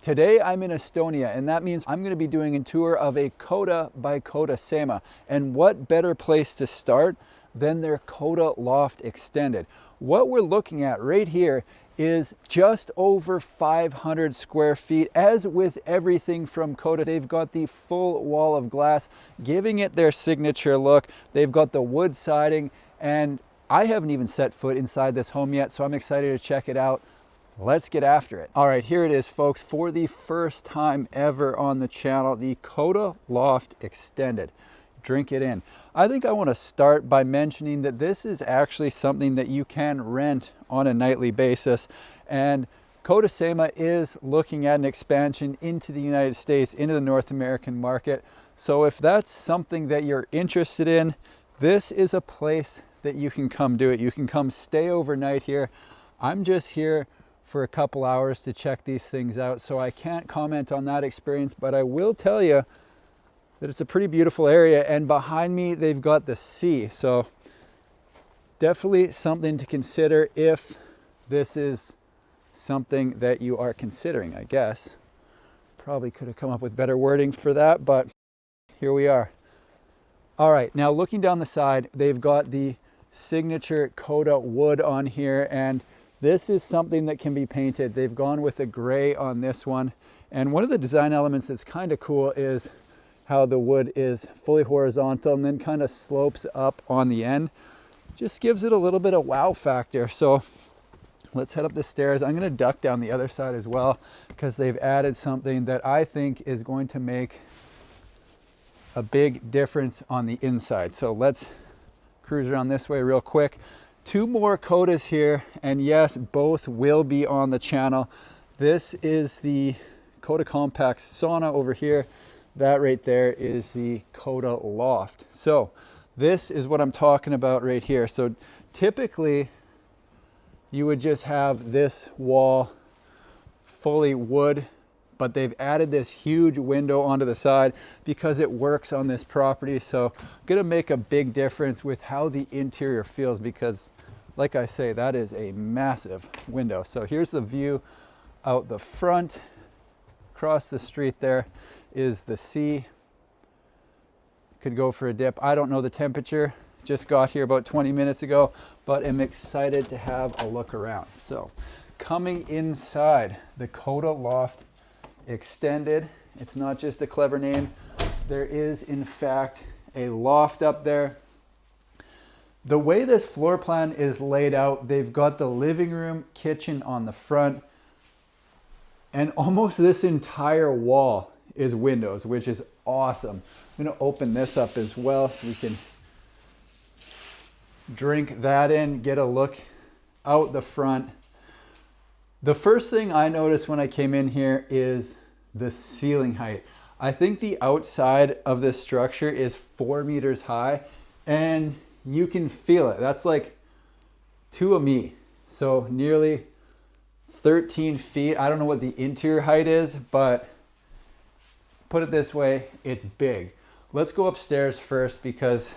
Today I'm in Estonia, and that means I'm going to be doing a tour of a KODA by KODA SEMA. And what better place to start than their KODA Loft Extended. What we're looking at right here is just over 500 square feet. As with everything from KODA, they've got the full wall of glass, giving it their signature look. They've got the wood siding, and I haven't even set foot inside this home yet, so I'm excited to check it out. Let's get after it. All right, here it is, folks. For the first time ever on the channel, the KODA Loft Extended. Drink it in. I think I want to start by mentioning that this is actually something that you can rent on a nightly basis. And KODA SEMA is looking at an expansion into the United States, into the North American market. So if that's something that you're interested in, this is a place that you can come do it. You can come stay overnight here. I'm just here for a couple hours to check these things out, so I can't comment on that experience, but I will tell you that it's a pretty beautiful area, and behind me they've got the sea, so definitely something to consider if this is something that you are considering, I guess. Probably could have come up with better wording for that, but here we are. All right, now looking down the side, they've got the signature KODA wood on here, and this is something that can be painted. They've gone with a gray on this one. And one of the design elements that's kind of cool is how the wood is fully horizontal and then kind of slopes up on the end. Just gives it a little bit of wow factor. So let's head up the stairs. I'm gonna duck down the other side as well because they've added something that I think is going to make a big difference on the inside. So let's cruise around this way real quick. Two more KODAs here, and yes, both will be on the channel. This is the KODA Compact Sauna over here. That right there is the KODA Loft. So this is what I'm talking about right here. So typically you would just have this wall fully wood, but they've added this huge window onto the side because it works on this property. So gonna make a big difference with how the interior feels, because like I say, that is a massive window. So here's the view out the front. Across the street there is the sea. Could go for a dip. I don't know the temperature. Just got here about 20 minutes ago, but I'm excited to have a look around. So coming inside the KODA Loft Extended, it's not just a clever name. There is in fact a loft up there. The way this floor plan is laid out, they've got the living room, kitchen on the front, and almost this entire wall is windows, which is awesome. I'm gonna open this up as well so we can drink that in, get a look out the front. The first thing I noticed when I came in here is the ceiling height. I think the outside of this structure is 4 meters high, and you can feel it. That's like 2 of me. So nearly 13 feet. I don't know what the interior height is, but put it this way, it's big. Let's go upstairs first because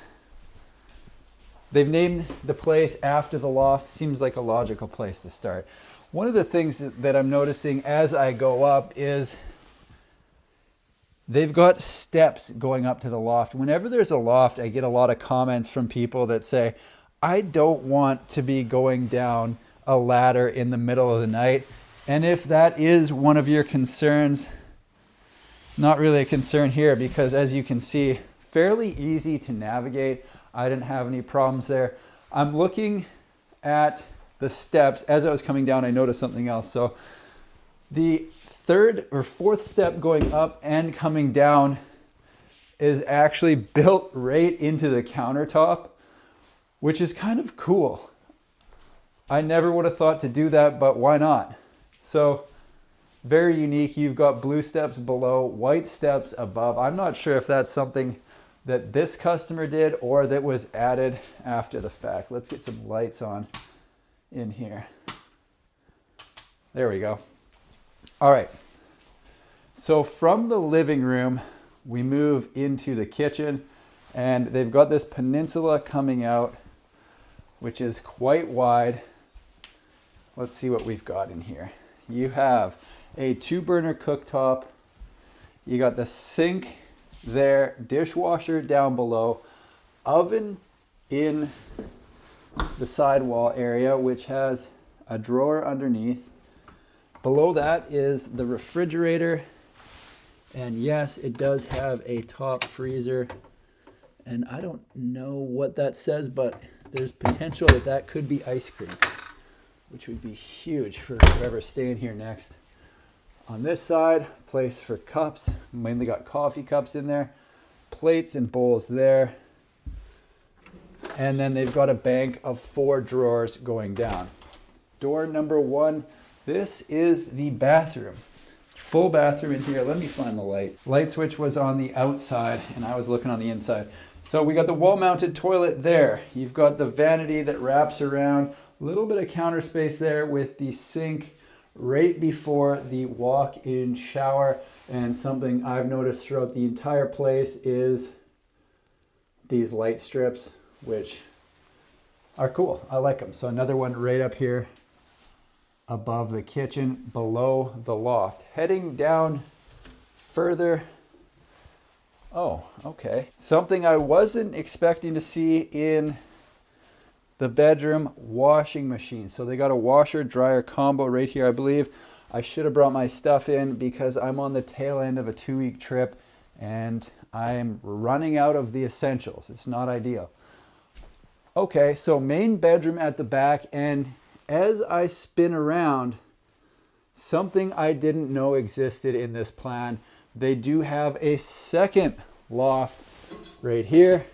they've named the place after the loft. Seems like a logical place to start. One of the things that I'm noticing as I go up is they've got steps going up to the loft. Whenever there's a loft, I get a lot of comments from people that say, I don't want to be going down a ladder in the middle of the night. And if that is one of your concerns, not really a concern here, because as you can see, fairly easy to navigate. I didn't have any problems there. I'm looking at the steps. As I was coming down, I noticed something else. So the third or fourth step going up and coming down is actually built right into the countertop, which is kind of cool. I never would have thought to do that, but why not? So very unique. You've got blue steps below, white steps above. I'm not sure if that's something that this customer did or that was added after the fact. Let's get some lights on in here. There we go. All right, so from the living room, we move into the kitchen, and they've got this peninsula coming out, which is quite wide. Let's see what we've got in here. you have a 2-burner cooktop. You got the sink there, dishwasher down below, oven in the sidewall area, which has a drawer underneath. Below that is the refrigerator. And yes, it does have a top freezer. And I don't know what that says, but there's potential that that could be ice cream, which would be huge for whoever's staying here next. On this side, place for cups. Mainly got coffee cups in there. Plates and bowls there. And then they've got a bank of 4 drawers going down. Door number 1. This is the bathroom. Full bathroom in here. Let me find the light. Light switch was on the outside and I was looking on the inside. So we got the wall-mounted toilet there. You've got the vanity that wraps around. A little bit of counter space there with the sink right before the walk-in shower. And something I've noticed throughout the entire place is these light strips, which are cool. I like them. So another one right up here above the kitchen, below the loft. Heading down further. Oh, okay. Something I wasn't expecting to see in the bedroom, washing machine. So they got a washer dryer combo right here, I believe. I should have brought my stuff in because I'm on the tail end of a 2-week trip and I'm running out of the essentials. It's not ideal. Okay, so main bedroom at the back, and as I spin around, something I didn't know existed in this plan. They do have a second loft right here,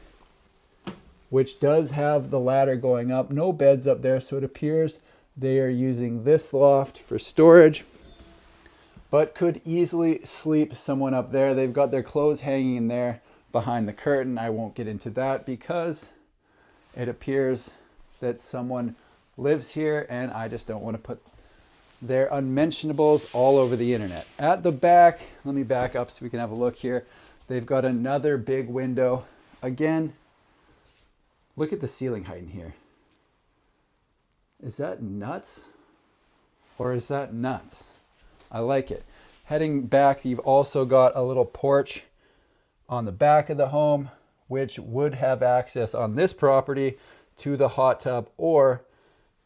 which does have the ladder going up. No beds up there, so it appears they are using this loft for storage, but could easily sleep someone up there. They've got their clothes hanging in there behind the curtain. I won't get into that because it appears that someone lives here and I just don't want to put their unmentionables all over the internet. At the back, let me back up so we can have a look here. They've got another big window. Again, look at the ceiling height in here. Is that nuts? Or is that nuts? I like it. Heading back, you've also got a little porch on the back of the home, which would have access on this property to the hot tub or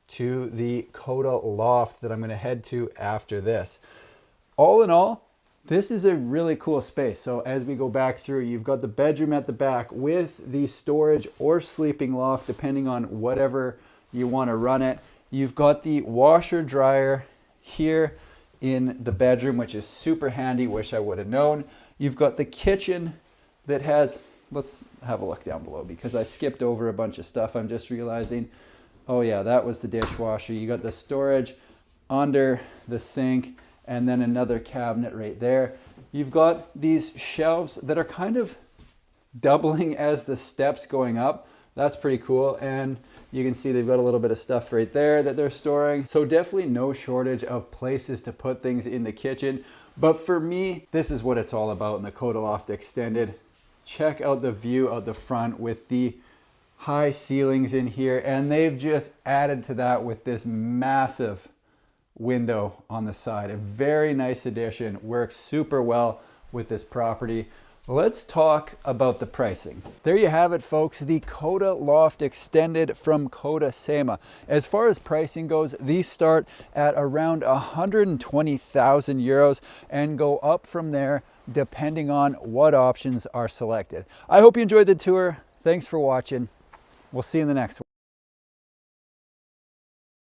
to the KODA Loft that I'm going to head to after this. All in all, this is a really cool space. So as we go back through, you've got the bedroom at the back with the storage or sleeping loft, depending on whatever you want to run it. You've got the washer dryer here in the bedroom, which is super handy. Wish I would have known. You've got the kitchen that has, let's have a look down below because I skipped over a bunch of stuff. I'm just realizing, oh yeah, that was the dishwasher. You got the storage under the sink and then another cabinet right there. You've got these shelves that are kind of doubling as the steps going up. That's pretty cool. And you can see they've got a little bit of stuff right there that they're storing. So definitely no shortage of places to put things in the kitchen. But for me, this is what it's all about in the KODA Loft Extended. Check out the view out the front with the high ceilings in here. And they've just added to that with this massive window on the side. A very nice addition. Works super well with this property. Let's talk about the pricing. There you have it, folks. The KODA Loft Extended from KODA SEMA. As far as pricing goes, these start at around 120,000 euros and go up from there depending on what options are selected. I hope you enjoyed the tour. Thanks for watching. We'll see you in the next one.